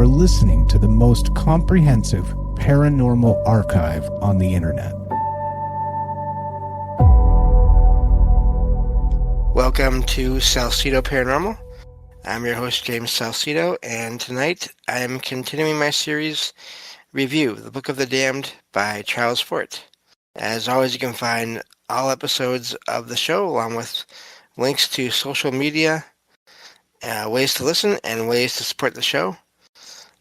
are listening to the most comprehensive paranormal archive on the internet. Welcome to Salsido Paranormal. I'm your host, James Salsido, and tonight I am continuing my series review, The Book of the Damned by Charles Fort. As always, you can find all episodes of the show along with links to social media, ways to listen, and ways to support the show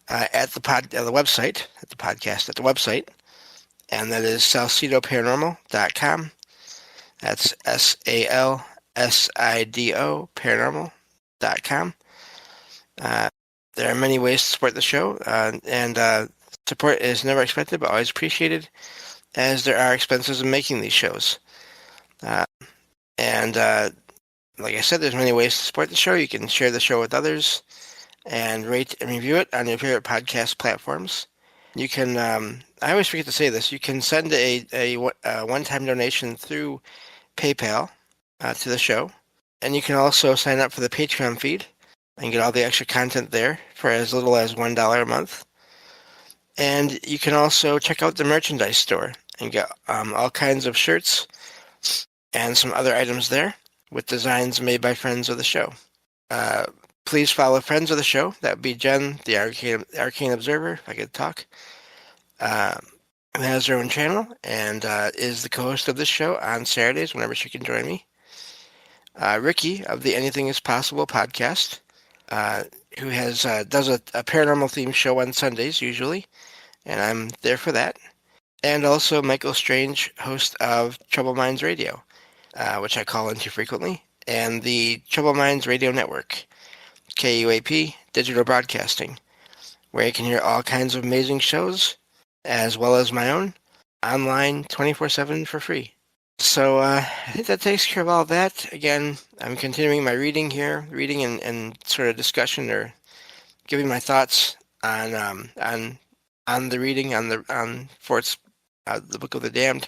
at the website, and that is salsidoparanormal.com. That's SALSIDO paranormal.com. There are many ways to support the show, and support is never expected but always appreciated, as there are expenses in making these shows. Like I said, there's many ways to support the show. You can share the show with others and rate and review it on your favorite podcast platforms. You can, I always forget to say this, you can send a one-time donation through PayPal to the show. And you can also sign up for the Patreon feed and get all the extra content there for as little as $1 a month. And you can also check out the merchandise store and get all kinds of shirts and some other items there with designs made by friends of the show. Please follow friends of the show. That would be Jen, the Arcane Observer, if I could talk, who has her own channel and is the co-host of this show on Saturdays whenever she can join me. Ricky of the Anything is Possible podcast, who does a paranormal themed show on Sundays usually, and I'm there for that. And also Michael Strange, host of Trouble Minds Radio, which I call into frequently, and the Trouble Minds Radio Network, KUAP Digital Broadcasting, where you can hear all kinds of amazing shows, as well as my own, online 24/7 for free. So I think that takes care of all that. Again, I'm continuing my reading and sort of discussion or giving my thoughts on the reading on Fort's The Book of the Damned,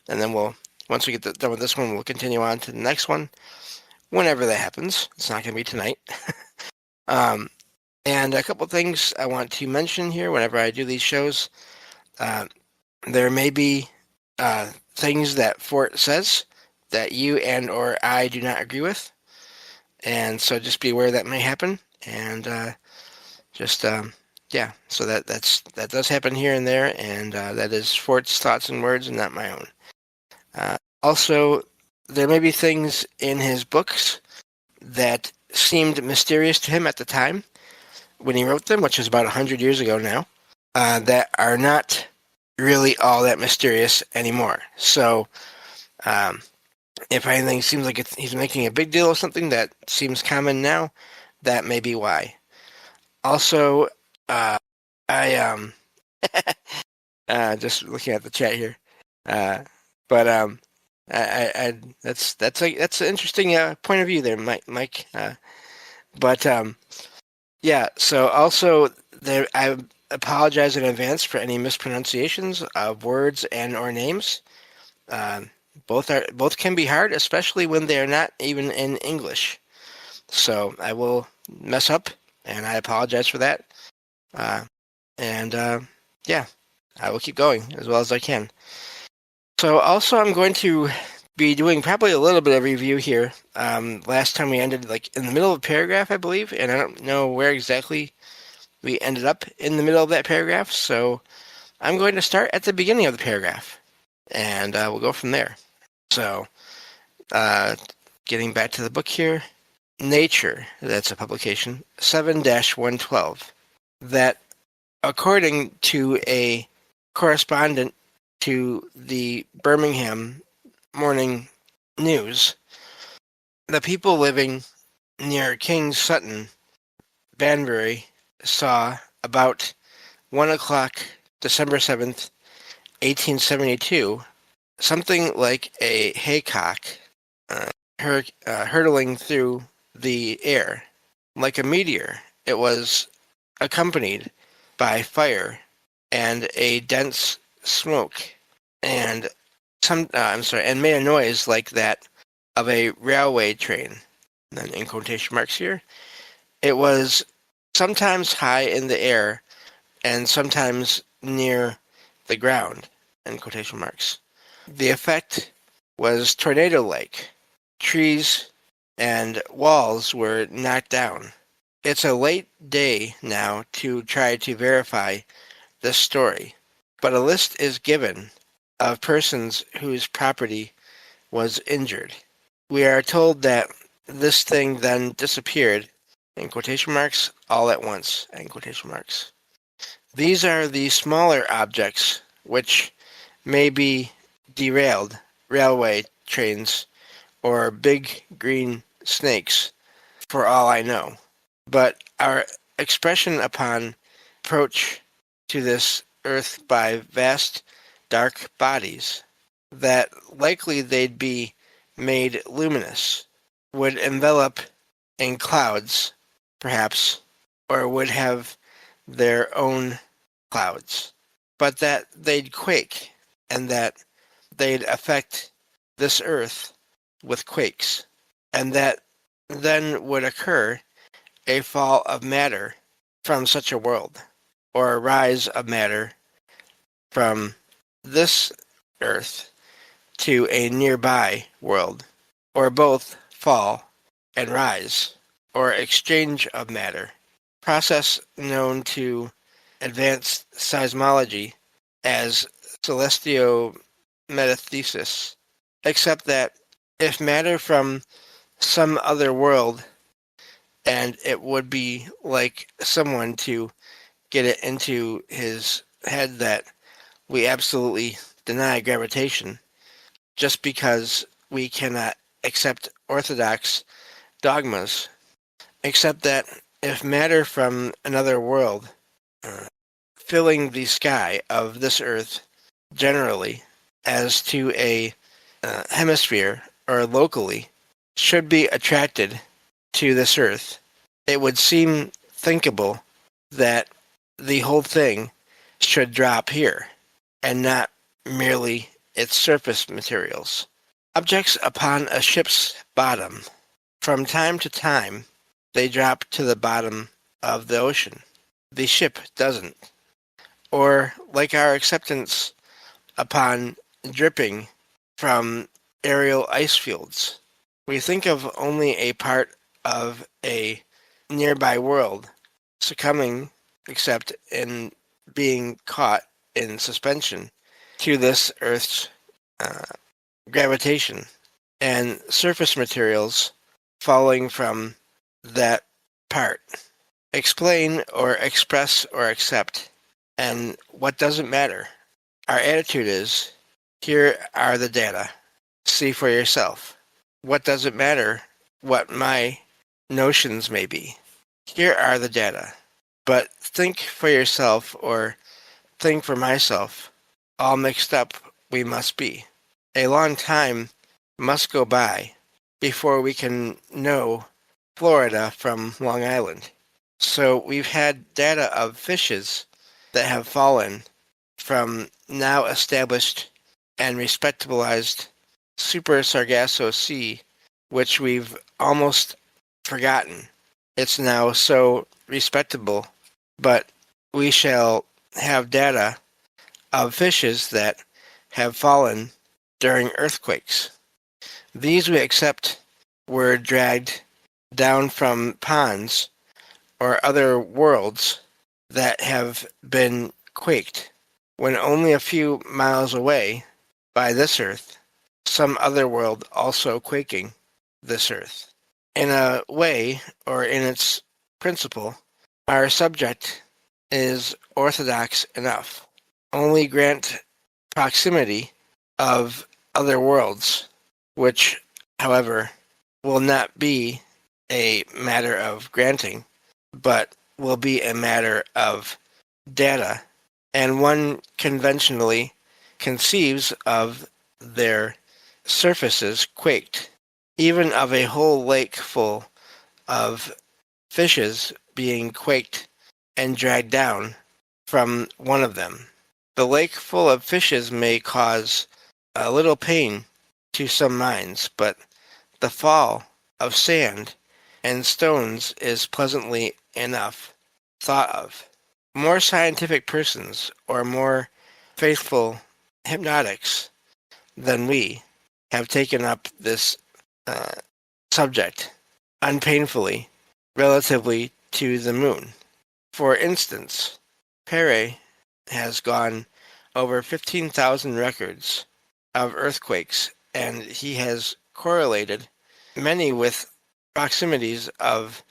and then once we get done with this one, we'll continue on to the next one, whenever that happens. It's not going to be tonight. And a couple things I want to mention here whenever I do these shows. There may be things that Fort says that you and or I do not agree with, and so just be aware that may happen, and so that does happen here and there, and that is Fort's thoughts and words and not my own. Also, there may be things in his books that seemed mysterious to him at the time when he wrote them, which is about 100 years ago now, that are not really all that mysterious anymore. So if anything seems like he's making a big deal of something that seems common now, that may be why. Also, I just looking at the chat here, but that's an interesting point of view there, Mike. So also there, I apologize in advance for any mispronunciations of words and or names. Both can be hard, especially when they are not even in English. So I will mess up, and I apologize for that. I will keep going as well as I can. So also I'm going to be doing probably a little bit of review here. Last time we ended in the middle of a paragraph, I believe, and I don't know where exactly we ended up in the middle of that paragraph, so I'm going to start at the beginning of the paragraph, and we'll go from there. So, getting back to the book here, Nature, that's a publication, 7-112, that according to a correspondent to the Birmingham Morning News, the people living near King's Sutton, Banbury, saw about 1 o'clock, December 7th, 1872, something like a haycock hurtling through the air. Like a meteor, it was accompanied by fire and a dense smoke, and and made a noise like that of a railway train. And then in quotation marks here, it was sometimes high in the air and sometimes near the ground, in quotation marks. The effect was tornado-like. Trees and walls were knocked down. It's a late day now to try to verify this story, but a list is given of persons whose property was injured. We are told that this thing then disappeared, in quotation marks, all at once, end quotation marks. These are the smaller objects which may be derailed, railway trains, or big green snakes, for all I know. But our expression upon approach to this earth by vast dark bodies, that likely they'd be made luminous, would envelop in clouds, perhaps, or would have their own clouds, but that they'd quake, and that they'd affect this earth with quakes, and that then would occur a fall of matter from such a world, or a rise of matter from this earth to a nearby world, or both fall and rise, or exchange of matter, process known to advanced seismology as celestial metathesis, except that if matter from some other world, and it would be like someone to get it into his head that we absolutely deny gravitation just because we cannot accept orthodox dogmas, except that if matter from another world filling the sky of this earth generally as to a hemisphere or locally should be attracted to this earth, it would seem thinkable that the whole thing should drop here and not merely its surface materials. Objects upon a ship's bottom, from time to time, they drop to the bottom of the ocean. The ship doesn't. Or, like our acceptance upon dripping from aerial ice fields, we think of only a part of a nearby world succumbing, except in being caught in suspension to this Earth's gravitation, and surface materials falling from that part. Explain or express or accept, and what doesn't matter. Our attitude is, here are the data. See for yourself. What does it matter what my notions may be? Here are the data. But think for yourself or think for myself. All mixed up we must be. A long time must go by before we can know Florida from Long Island. So we've had data of fishes that have fallen from now established and respectabilized Super Sargasso Sea, which we've almost forgotten. It's now so respectable, but we shall have data of fishes that have fallen during earthquakes. These we accept were dragged down from ponds or other worlds that have been quaked, when only a few miles away by this earth, some other world also quaking this earth. In a way, or in its principle, our subject is orthodox enough. Only grant proximity of other worlds, which, however, will not be a matter of granting, but will be a matter of data, and one conventionally conceives of their surfaces quaked, even of a whole lake full of fishes being quaked and dragged down from one of them. The lake full of fishes may cause a little pain to some minds, but the fall of sand and stones is pleasantly enough thought of. More scientific persons or more faithful hypnotics than we have taken up this uh, subject unpainfully relatively to the moon. For instance, Pere has gone over 15,000 records of earthquakes, and he has correlated many with proximities of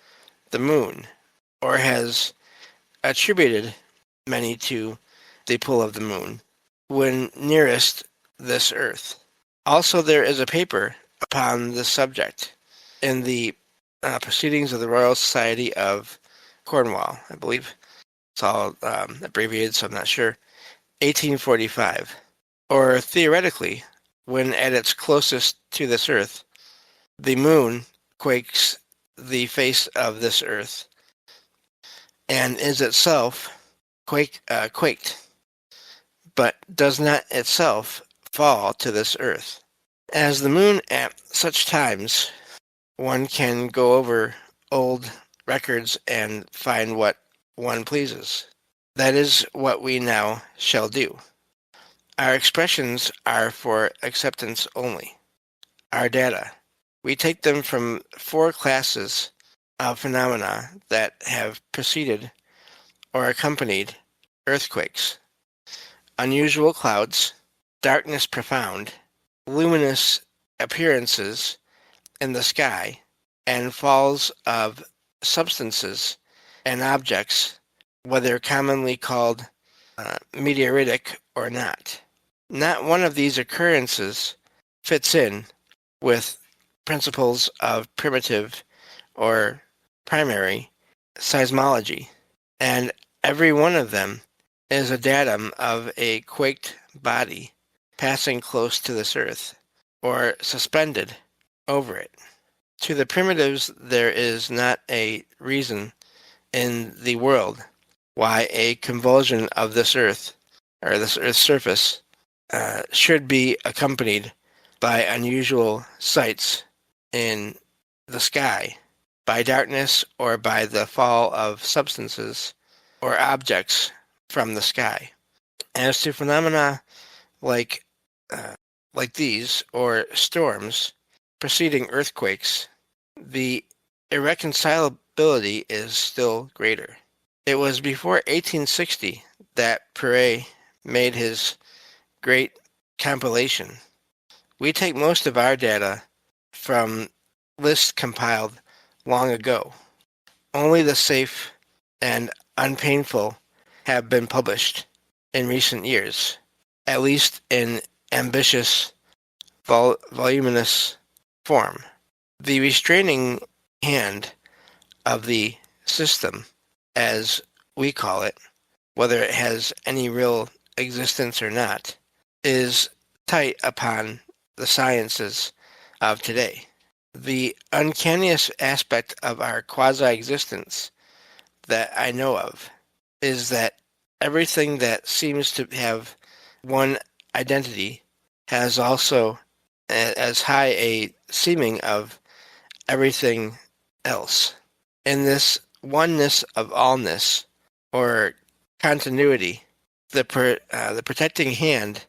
the moon, or has attributed many to the pull of the moon when nearest this earth. Also, there is a paper upon this subject in the Proceedings of the Royal Society of Cornwall, I believe. It's all abbreviated, so I'm not sure. 1845. Or theoretically, when at its closest to this earth, the moon quakes the face of this earth and is itself quaked, but does not itself fall to this earth. As the moon at such times, one can go over old records and find what one pleases. That is what we now shall do. Our expressions are for acceptance only. Our data. We take them from 4 classes of phenomena that have preceded or accompanied earthquakes: unusual clouds, darkness profound, luminous appearances in the sky, and falls of substances and objects, whether commonly called meteoritic or not. Not one of these occurrences fits in with principles of primitive or primary seismology, and every one of them is a datum of a quaked body passing close to this earth, or suspended over it. To the primitives, there is not a reason in the world why a convulsion of this earth, or this earth's surface, should be accompanied by unusual sights in the sky, by darkness, or by the fall of substances or objects from the sky. As to phenomena like these, or storms preceding earthquakes, the irreconcilability is still greater. It was before 1860 that Pere made his great compilation. We take most of our data from lists compiled long ago. Only the safe and unpainful have been published in recent years, at least in ambitious, voluminous form. The restraining hand of the system, as we call it, whether it has any real existence or not, is tight upon the sciences of today. The uncanniest aspect of our quasi-existence that I know of is that everything that seems to have one identity has also as high a seeming of everything else. In this oneness of allness, or continuity, the protecting hand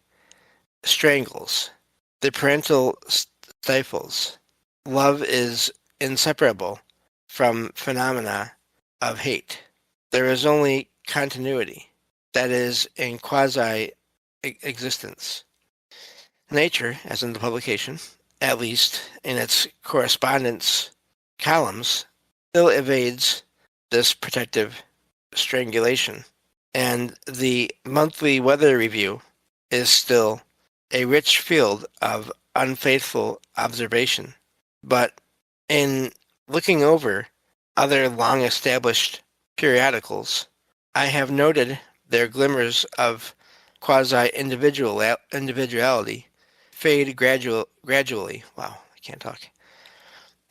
strangles, the parental stifles. Love is inseparable from phenomena of hate. There is only continuity, that is, in quasi-existence. Nature, as in the publication, at least in its correspondence columns, still evades this protective strangulation, and the monthly weather review is still a rich field of unfaithful observation. But in looking over other long-established periodicals, I have noted their glimmers of quasi-individuality fade gradually. Wow, I can't talk.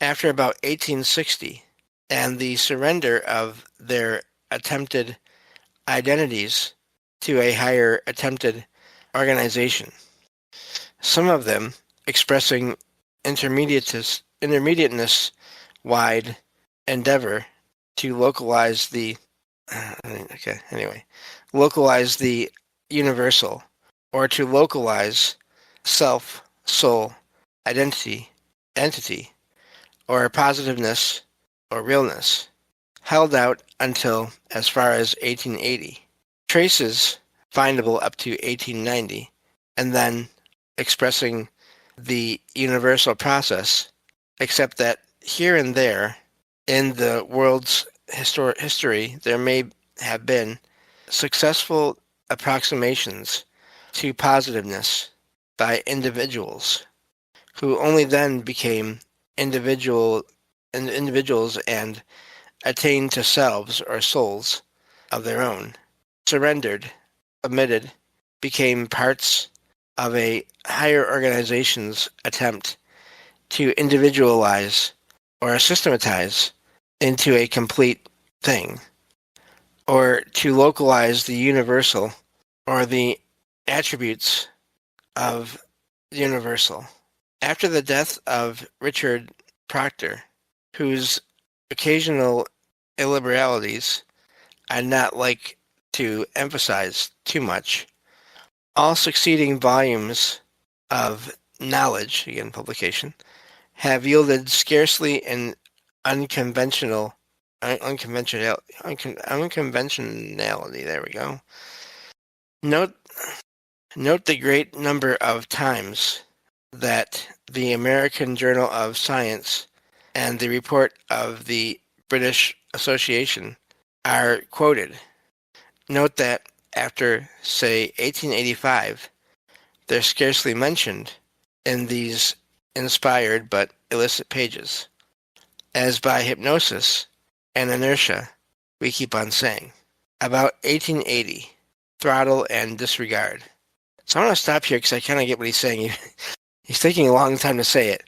After about 1860, and the surrender of their attempted identities to a higher attempted organization. Some of them expressing intermediateness wide endeavor to localize the Okay, anyway. Localize the universal, or to localize self, soul, identity, entity, or positiveness, or realness, held out until as far as 1880. Traces findable up to 1890, and then expressing the universal process, except that here and there in the world's history there may have been successful approximations to positiveness by individuals who only then became individuals and attained to selves or souls of their own, surrendered, omitted, became parts of a higher organization's attempt to individualize or systematize into a complete thing, or to localize the universal or the attributes of the universal. After the death of Richard Proctor, whose occasional illiberalities I'd not like to emphasize too much, all succeeding volumes of knowledge, again publication, have yielded scarcely an unconventionality. There we go. Note the great number of times that the American Journal of Science and the report of the British Association are quoted. Note that after, say, 1885, they're scarcely mentioned in these inspired but illicit pages, as by hypnosis and inertia we keep on saying. About 1880, throttle and disregard. So I want to stop here because I kind of get what he's saying. He's taking a long time to say it,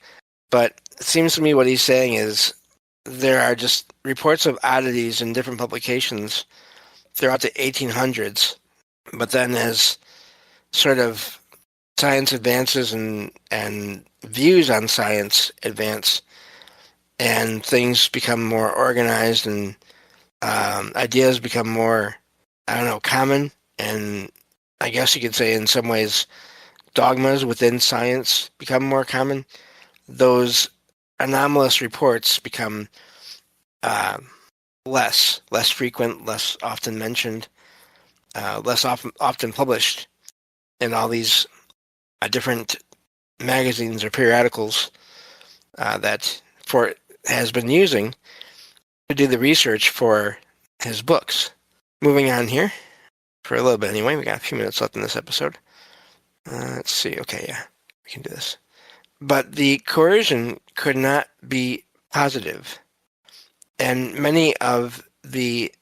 but it seems to me what he's saying is there are just reports of oddities in different publications throughout the 1800s, but then as sort of science advances and views on science advance and things become more organized and ideas become more, common, and I guess you could say in some ways dogmas within science become more common, those anomalous reports become less frequent, less often mentioned, less often published in all these different magazines or periodicals that Fort has been using to do the research for his books. Moving on here for a little bit anyway. We got a few minutes left in this episode. Let's see. Okay, yeah, we can do this. But the coercion could not be positive, and many of the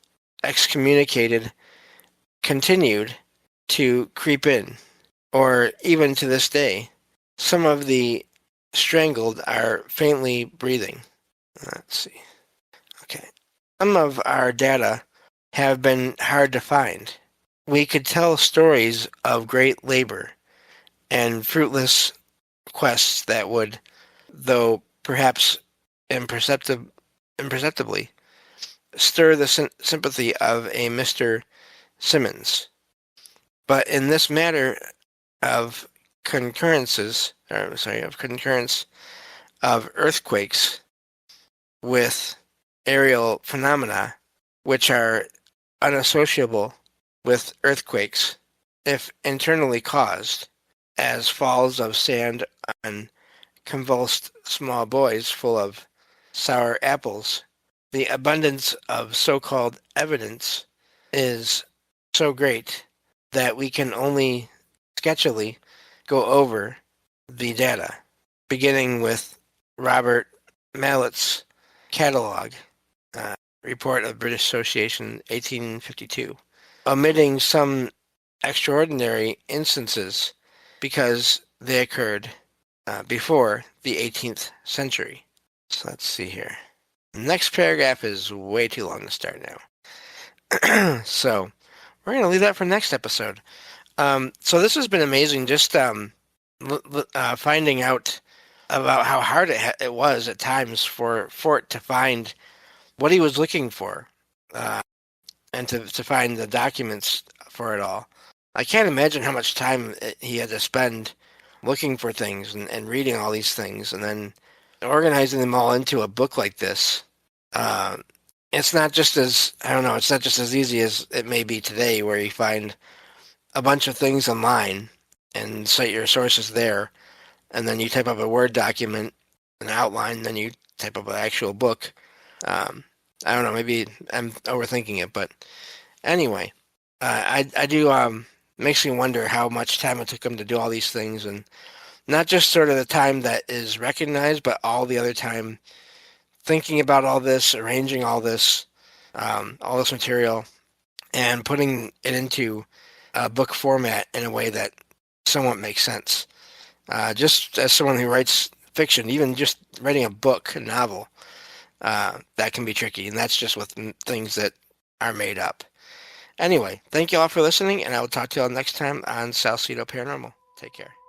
excommunicated continued to creep in, or even to this day, some of the strangled are faintly breathing. Let's see. Okay. Some of our data have been hard to find. We could tell stories of great labor and fruitless quests that would, though perhaps imperceptibly, stir the sympathy of a Mr. Simmons. But in this matter of concurrence of earthquakes with aerial phenomena, which are unassociable with earthquakes if internally caused, as falls of sand on convulsed small boys full of sour apples, the abundance of so-called evidence is so great that we can only sketchily go over the data, beginning with Robert Mallett's catalog, report of British Association 1852, omitting some extraordinary instances because they occurred before the 18th century. So let's see here. The next paragraph is way too long to start now. So we're going to leave that for next episode. So this has been amazing, just finding out about how hard it was at times for Fort to find what he was looking for. and to find the documents for it all. I can't imagine how much time he had to spend looking for things and reading all these things and then organizing them all into a book like this. Uh, it's not just as, I don't know, it's not just as easy as it may be today where you find a bunch of things online and cite your sources there, and then you type up a Word document, an outline, then you type up an actual book. I don't know, maybe I'm overthinking it, but anyway, I do, makes me wonder how much time it took him to do all these things, and not just sort of the time that is recognized, but all the other time thinking about all this, arranging all this material, and putting it into a book format in a way that somewhat makes sense. Just as someone who writes fiction, even just writing a book, a novel, that can be tricky, and that's just with things that are made up. Anyway, thank you all for listening, and I will talk to you all next time on Salsido Paranormal. Take care.